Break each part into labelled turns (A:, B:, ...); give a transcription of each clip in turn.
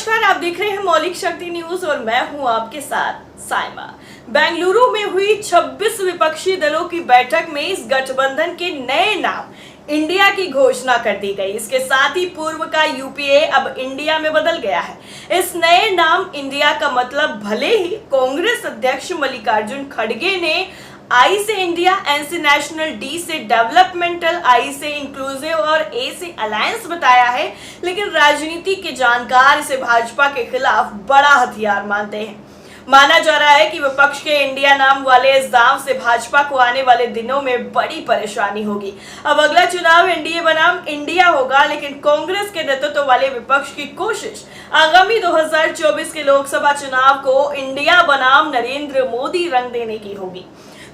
A: नमस्कार, आप देख रहे हैं मौलिक शक्ति न्यूज और मैं हूं आपके साथ साइमा। बेंगलुरु में हुई 26 विपक्षी दलों की बैठक में इस गठबंधन के नए नाम इंडिया की घोषणा कर दी गई। इसके साथ ही पूर्व का यूपीए अब इंडिया में बदल गया है। इस नए नाम इंडिया का मतलब भले ही कांग्रेस अध्यक्ष मल्लिकार्जुन खड़गे ने आई से इंडिया, एन से नेशनल, डी से डेवलपमेंटल, आई से इंक्लूसिव और ए से अलायंस बताया है, लेकिन राजनीति के जानकार इसे भाजपा के खिलाफ बड़ा हथियार मानते हैं। माना जा रहा है कि विपक्ष के इंडिया नाम वाले इस दांव से भाजपा को आने वाले दिनों में बड़ी परेशानी होगी। अब अगला चुनाव एनडीए बनाम इंडिया होगा, लेकिन कांग्रेस के नेतृत्व वाले विपक्ष की कोशिश आगामी 2024 के लोकसभा चुनाव को इंडिया बनाम नरेंद्र मोदी रंग देने की होगी।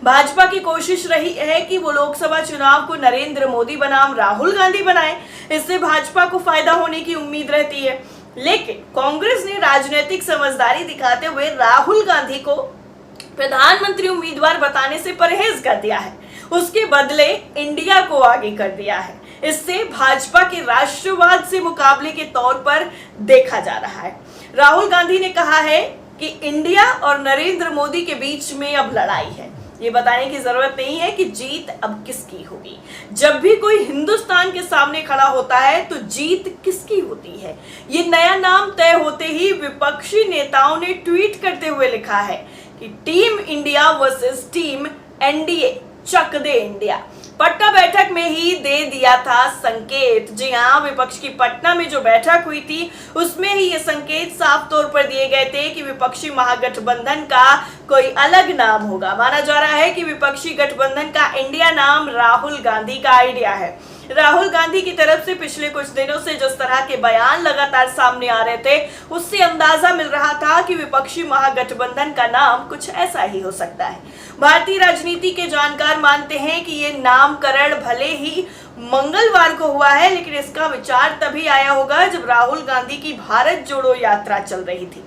A: भाजपा की कोशिश रही है कि वो लोकसभा चुनाव को नरेंद्र मोदी बनाम राहुल गांधी बनाए। इससे भाजपा को फायदा होने की उम्मीद रहती है, लेकिन कांग्रेस ने राजनीतिक समझदारी दिखाते हुए राहुल गांधी को प्रधानमंत्री उम्मीदवार बताने से परहेज कर दिया है। उसके बदले इंडिया को आगे कर दिया है। इससे भाजपा के राष्ट्रवाद से मुकाबले के तौर पर देखा जा रहा है। राहुल गांधी ने कहा है कि इंडिया और नरेंद्र मोदी के बीच में अब लड़ाई है। ये बताने की जरूरत नहीं है कि जीत अब किसकी होगी। जब भी कोई हिंदुस्तान के सामने खड़ा होता है तो जीत किसकी होती है, ये नया नाम तय होते ही विपक्षी नेताओं ने ट्वीट करते हुए लिखा है कि team India versus team NDA, Chak De India. Patna बैठक में ही दे दिया था संकेत। जी हाँ, विपक्ष की पटना में जो बैठक हुई थी उसमें ही ये संकेत साफ तौर पर दिए गए थे कि विपक्षी महागठबंधन का कोई अलग नाम होगा। माना जा रहा है कि विपक्षी गठबंधन का इंडिया नाम राहुल गांधी का आइडिया है। राहुल गांधी की तरफ से पिछले कुछ दिनों से जिस तरह के बयान लगातार सामने आ रहे थे, उससे अंदाजा मिल रहा था कि विपक्षी महागठबंधन का नाम कुछ ऐसा ही हो सकता है। भारतीय राजनीति के जानकार मानते हैं कि ये नामकरण भले ही मंगलवार को हुआ है, लेकिन इसका विचार तभी आया होगा जब राहुल गांधी की भारत जोड़ो यात्रा चल रही थी।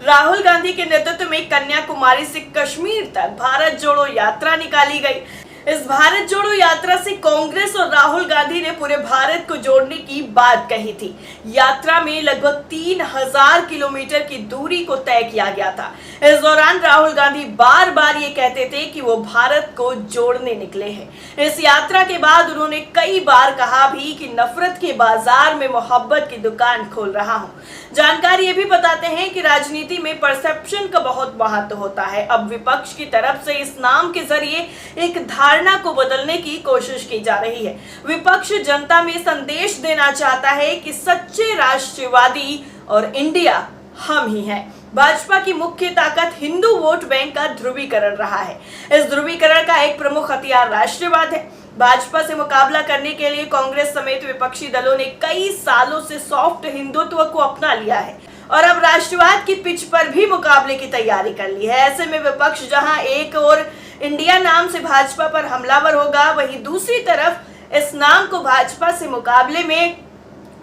A: राहुल गांधी के नेतृत्व में कन्याकुमारी से कश्मीर तक भारत जोड़ो यात्रा निकाली गई। इस भारत जोड़ो यात्रा से कांग्रेस और राहुल गांधी ने पूरे भारत को जोड़ने की बात कही थी। यात्रा में लगभग 3000 किलोमीटर की दूरी को तय किया गया था। इस दौरान राहुल गांधी बार बार ये कहते थे कि वो भारत को जोड़ने निकले हैं। इस यात्रा के बाद उन्होंने कई बार कहा भी कि नफरत के बाजार में मोहब्बत की दुकान खोल रहा हूं। जानकार ये भी बताते हैं कि राजनीति में परसेप्शन का बहुत महत्व होता है। अब विपक्ष की तरफ से इस नाम के जरिए एक धारणा को बदलने की कोशिश की जा रही है। विपक्ष जनता में संदेश देना चाहता है कि सच्चे राष्ट्रवादी और इंडिया हम ही हैं। भाजपा की मुख्य ताकत हिंदू वोट बैंक का ध्रुवीकरण रहा है। इस ध्रुवीकरण का एक प्रमुख हथियार राष्ट्रवाद है। भाजपा से मुकाबला करने के लिए कांग्रेस समेत विपक्षी दलों ने कई सालों से सॉफ्ट हिंदुत्व को अपना लिया है और अब राष्ट्रवाद की पिच पर भी मुकाबले की तैयारी कर ली है। ऐसे में विपक्ष जहां एक और इंडिया नाम से भाजपा पर हमलावर होगा, वहीं दूसरी तरफ इस नाम को भाजपा से मुकाबले में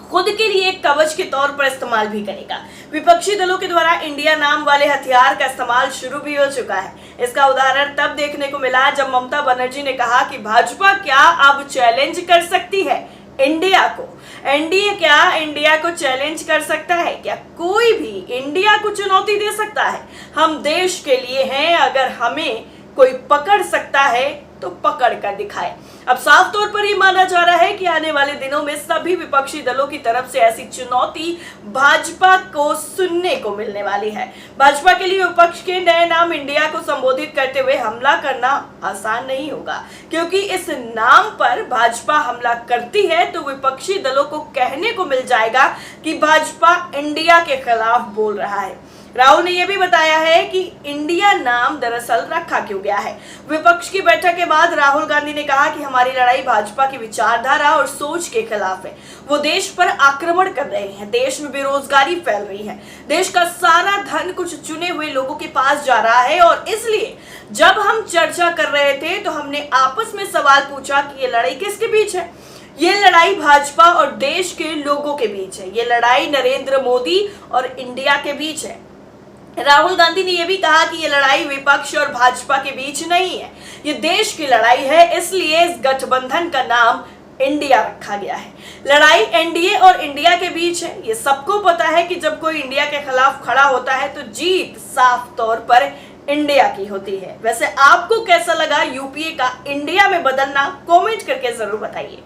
A: खुद के लिए एक कवच के तौर पर इस्तेमाल भी करेगा। विपक्षी दलों के द्वारा इंडिया नाम वाले हथियार का इस्तेमाल शुरू भी हो चुका है। इसका उदाहरण तब देखने को मिला जब ममता बनर्जी ने कहा कि भाजपा क्या अब चैलेंज कर सकती है इंडिया को। एनडीए क्या इंडिया को चैलेंज कर सकता है? क्या कोई भी इंडिया को चुनौती दे सकता है? हम देश के लिए हैं, अगर हमें कोई पकड़ सकता है तो पकड़ कर दिखाए। अब साफ तौर पर ये माना जा रहा है कि आने वाले दिनों में सभी विपक्षी दलों की तरफ से ऐसी चुनौती भाजपा को सुनने को मिलने वाली है। भाजपा के लिए विपक्ष के नए नाम इंडिया को संबोधित करते हुए हमला करना आसान नहीं होगा, क्योंकि इस नाम पर भाजपा हमला करती है तो विपक्षी दलों को कहने को मिल जाएगा कि भाजपा इंडिया के खिलाफ बोल रहा है। राहुल ने यह भी बताया है कि इंडिया नाम दरअसल रखा क्यों गया है। विपक्ष की बैठक के बाद राहुल गांधी ने कहा कि हमारी लड़ाई भाजपा की विचारधारा और सोच के खिलाफ है। वो देश पर आक्रमण कर रहे हैं, देश में बेरोजगारी फैल रही है, देश का सारा धन कुछ चुने हुए लोगों के पास जा रहा है और इसलिए जब हम चर्चा कर रहे थे तो हमने आपस में सवाल पूछा कि ये लड़ाई किसके बीच है। ये लड़ाई भाजपा और देश के लोगों के बीच है। ये लड़ाई नरेंद्र मोदी और इंडिया के बीच है। राहुल गांधी ने यह भी कहा कि यह लड़ाई विपक्ष और भाजपा के बीच नहीं है, ये देश की लड़ाई है। इसलिए इस गठबंधन का नाम इंडिया रखा गया है। लड़ाई एनडीए और इंडिया के बीच है। ये सबको पता है कि जब कोई इंडिया के खिलाफ खड़ा होता है तो जीत साफ तौर पर इंडिया की होती है। वैसे आपको कैसा लगा यूपीए का इंडिया में बदलना, कमेंट करके जरूर बताइए।